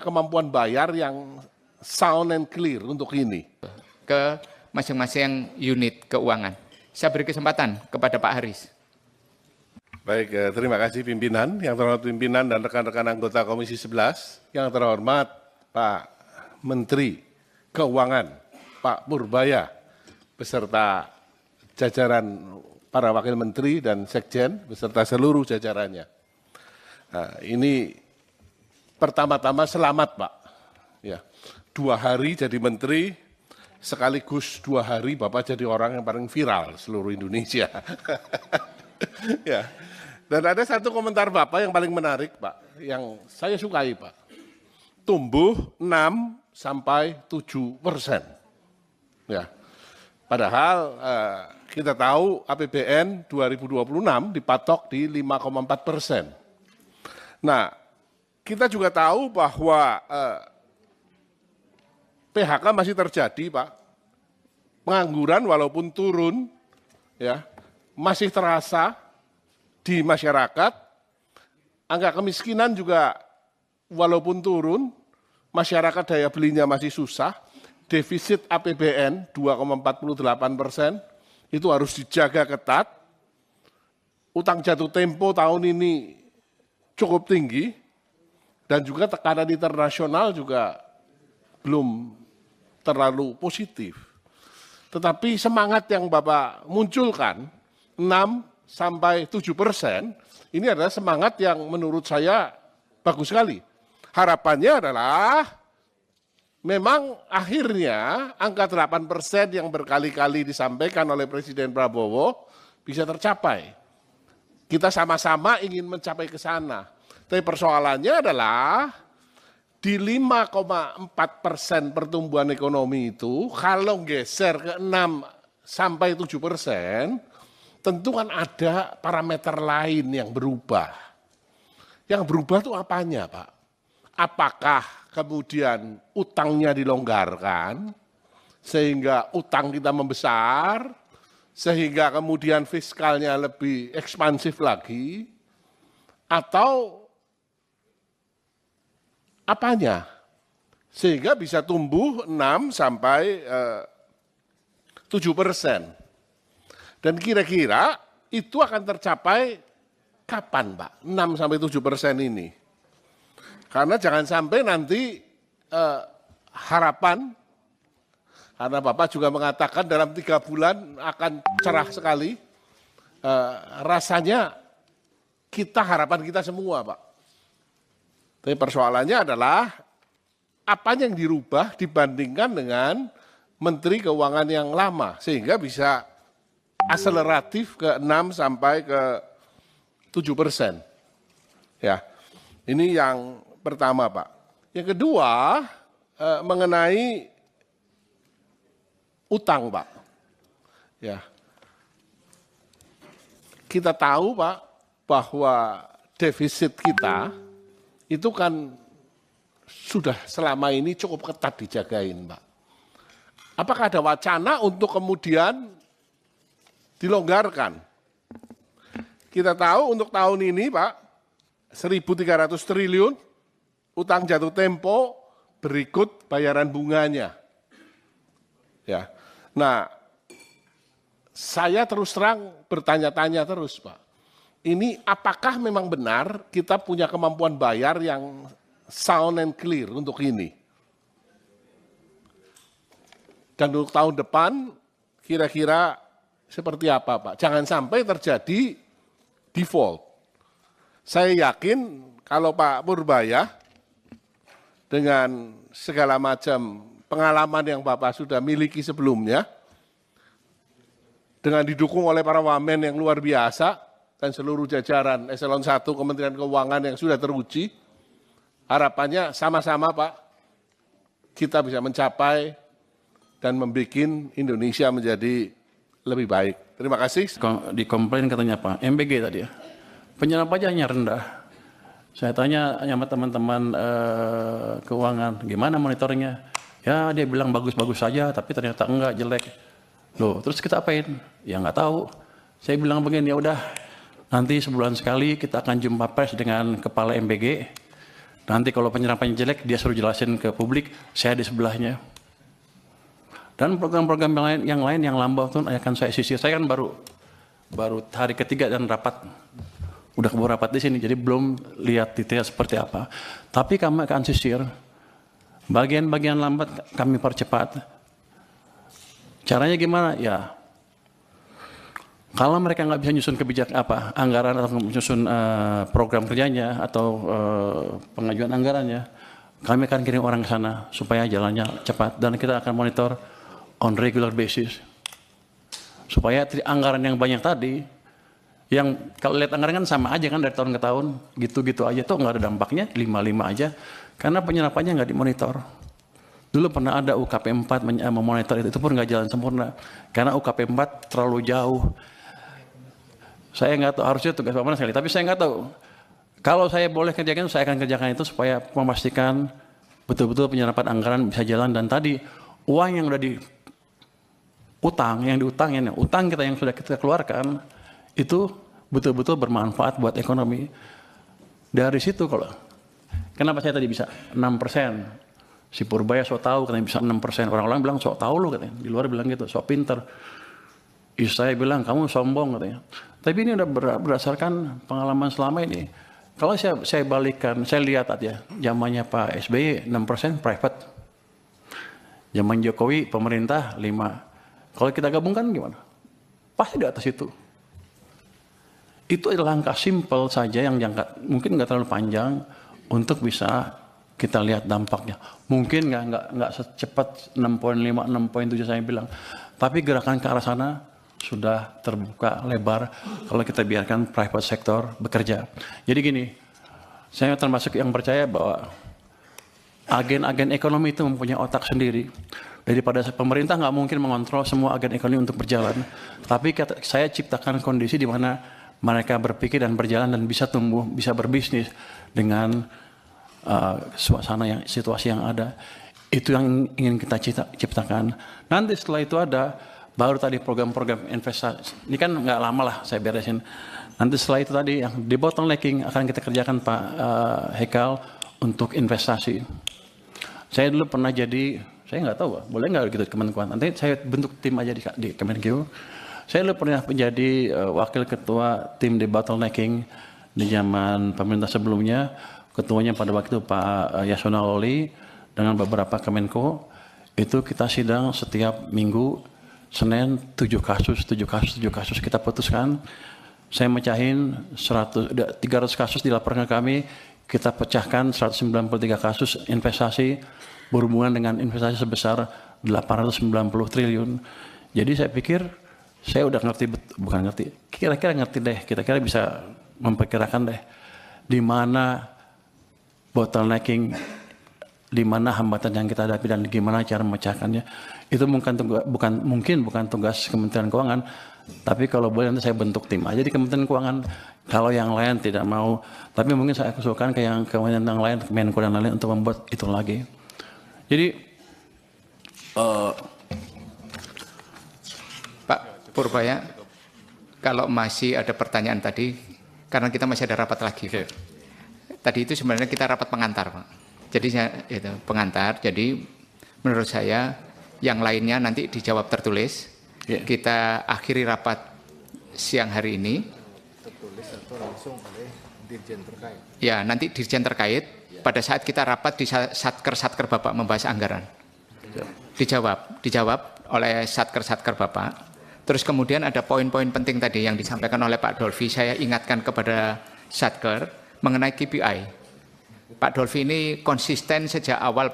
kemampuan bayar yang sound and clear untuk ini. Ke masing-masing unit keuangan. Saya beri kesempatan kepada Pak Haris. Baik, terima kasih pimpinan, yang terhormat pimpinan dan rekan-rekan anggota Komisi 11, yang terhormat Pak Menteri Keuangan, Pak Purbaya, beserta jajaran para wakil menteri dan sekjen, beserta seluruh jajarannya. Nah, ini pertama-tama selamat Pak. Ya, 2 hari jadi menteri, sekaligus 2 hari Bapak jadi orang yang paling viral seluruh Indonesia. Ya. Dan ada satu komentar Bapak yang paling menarik Pak, yang saya sukai Pak. Tumbuh 6-7%. Ya. Padahal kita tahu APBN 2026 dipatok di 5,4%. Nah, kita juga tahu bahwa PHK masih terjadi Pak. Pengangguran walaupun turun, ya, masih terasa di masyarakat, angka kemiskinan juga walaupun turun, masyarakat daya belinya masih susah, defisit APBN 2,48%, itu harus dijaga ketat, utang jatuh tempo tahun ini cukup tinggi, dan juga tekanan internasional juga belum terlalu positif. Tetapi semangat yang Bapak munculkan, 6-7%, ini adalah semangat yang menurut saya bagus sekali. Harapannya adalah memang akhirnya angka 8% yang berkali-kali disampaikan oleh Presiden Prabowo bisa tercapai. Kita sama-sama ingin mencapai ke sana. Tapi persoalannya adalah di 5,4% pertumbuhan ekonomi itu, kalau geser ke 6-7%, tentu kan ada parameter lain yang berubah. Yang berubah itu apanya Pak? Apakah kemudian utangnya dilonggarkan, sehingga utang kita membesar, sehingga kemudian fiskalnya lebih ekspansif lagi, atau apanya? Sehingga bisa tumbuh 6-7%. Dan kira-kira itu akan tercapai kapan Pak? 6-7% ini. Karena jangan sampai nanti harapan, karena Bapak juga mengatakan dalam 3 bulan akan cerah sekali, rasanya harapan kita semua Pak. Tapi persoalannya adalah apa yang dirubah dibandingkan dengan Menteri Keuangan yang lama, sehingga bisa akseleratif ke 6-7%. Ya, ini yang pertama Pak. Yang kedua mengenai utang Pak. Ya, kita tahu Pak bahwa defisit kita itu kan sudah selama ini cukup ketat dijagain Pak. Apakah ada wacana untuk kemudian dilonggarkan? Kita tahu untuk tahun ini Pak, 1.300 triliun utang jatuh tempo berikut bayaran bunganya. Ya. Nah, saya terus terang bertanya-tanya terus Pak. Ini apakah memang benar kita punya kemampuan bayar yang sound and clear untuk ini? Dan untuk tahun depan kira-kira seperti apa Pak? Jangan sampai terjadi default. Saya yakin kalau Pak Purbaya dengan segala macam pengalaman yang Bapak sudah miliki sebelumnya, dengan didukung oleh para wamen yang luar biasa, dan seluruh jajaran Eselon 1 Kementerian Keuangan yang sudah teruji, harapannya sama-sama Pak, kita bisa mencapai dan membuat Indonesia menjadi lebih baik. Terima kasih. Dikomplain katanya Pak, MBG tadi ya, penyerapan pajaknya rendah. Saya tanya sama teman-teman keuangan, gimana monitoringnya? Ya dia bilang bagus-bagus saja, tapi ternyata enggak, jelek. Loh, terus kita apain? Ya nggak tahu. Saya bilang begini, ya udah, nanti sebulan sekali kita akan jumpa pers dengan kepala MBG. Nanti kalau penyerapannya jelek, dia suruh jelasin ke publik, saya di sebelahnya. Dan program-program yang lain yang lambat itu akan saya sisir. Saya kan baru hari ketiga dan rapat. Udah keburu rapat di sini, jadi belum lihat detail seperti apa. Tapi kami akan sisir. Bagian-bagian lambat kami percepat. Caranya gimana? Ya, kalau mereka nggak bisa nyusun anggaran atau nyusun program kerjanya atau pengajuan anggarannya, kami akan kirim orang ke sana supaya jalannya cepat dan kita akan monitor on regular basis supaya anggaran yang banyak tadi, yang kalau lihat anggaran kan sama aja kan dari tahun ke tahun, gitu-gitu aja tuh nggak ada dampaknya, 5-5 aja, karena penyerapannya nggak dimonitor. Dulu pernah ada UKP 4 memonitor itu pun nggak jalan sempurna, karena UKP 4 terlalu jauh. Saya nggak tahu, harusnya tugas Pak Manan sekali, tapi saya nggak tahu. Kalau saya boleh kerjakan, saya akan kerjakan itu supaya memastikan betul-betul penyerapan anggaran bisa jalan. Dan tadi uang yang udah utang kita yang sudah kita keluarkan itu betul-betul bermanfaat buat ekonomi. Dari situ kenapa saya tadi bisa 6%? Si Purbaya sok tahu katanya bisa 6%. Orang-orang bilang sok tahu lo katanya. Di luar bilang gitu, sok pinter. Saya bilang kamu sombong katanya. Tapi ini udah berdasarkan pengalaman selama ini. Kalau saya balikkan, saya lihat aja zamannya Pak SBY 6% private. Zaman Jokowi pemerintah 5%. Kalau kita gabungkan gimana? Pasti di atas itu. Itu adalah langkah simpel saja yang mungkin nggak terlalu panjang untuk bisa kita lihat dampaknya. Mungkin nggak secepat 6,5, 6,7 saya bilang. Tapi gerakan ke arah sana sudah terbuka lebar kalau kita biarkan private sector bekerja. Jadi gini, saya termasuk yang percaya bahwa agen-agen ekonomi itu mempunyai otak sendiri. Daripada pemerintah nggak mungkin mengontrol semua agen ekonomi untuk berjalan. Tapi saya ciptakan kondisi di mana mereka berpikir dan berjalan dan bisa tumbuh, bisa berbisnis dengan situasi yang ada. Itu yang ingin kita ciptakan. Nanti setelah itu ada baru tadi program-program investasi. Ini kan nggak lama lah saya beresin. Nanti setelah itu tadi yang debottlenecking akan kita kerjakan Pak Hekal untuk investasi. Saya dulu pernah jadi, saya nggak tahu, boleh nggak gitu Kemenkuan. Nanti saya bentuk tim aja di Kemenkeu. Saya dulu pernah menjadi wakil ketua tim debottlenecking di zaman pemerintah sebelumnya. Ketuanya pada waktu itu Pak Yasona Lawli dengan beberapa Kemenko. Itu kita sidang setiap minggu, Senin 7 kasus kita putuskan. Saya mecahin 300 kasus dilaporkan ke kami, kita pecahkan 193 kasus investasi berhubungan dengan investasi sebesar 890 triliun. Jadi saya pikir saya udah kira-kira ngerti deh, kira-kira bisa memperkirakan deh di mana bottlenecking, di mana hambatan yang kita hadapi dan gimana cara memecahkannya. Itu bukan tugas Kementerian Keuangan, tapi kalau boleh nanti saya bentuk tim aja di Kementerian Keuangan. Kalau yang lain tidak mau, tapi mungkin saya usulkan ke kementerian yang lain, Menko dan lain-lain untuk membuat itu lagi. Jadi Pak Purbaya, kalau masih ada pertanyaan tadi, karena kita masih ada rapat lagi. Okay. Tadi itu sebenarnya kita rapat pengantar, Pak. Jadi itu pengantar. Jadi menurut saya yang lainnya nanti dijawab tertulis. Yeah. Kita akhiri rapat siang hari ini. Tertulis atau langsung oleh dirjen terkait. Ya, nanti dirjen terkait pada saat kita rapat di satker Bapak membahas anggaran. Dijawab oleh satker Bapak. Terus kemudian ada poin-poin penting tadi yang disampaikan oleh Pak Dolvi. Saya ingatkan kepada satker mengenai KPI. Pak Dolvi ini konsisten sejak awal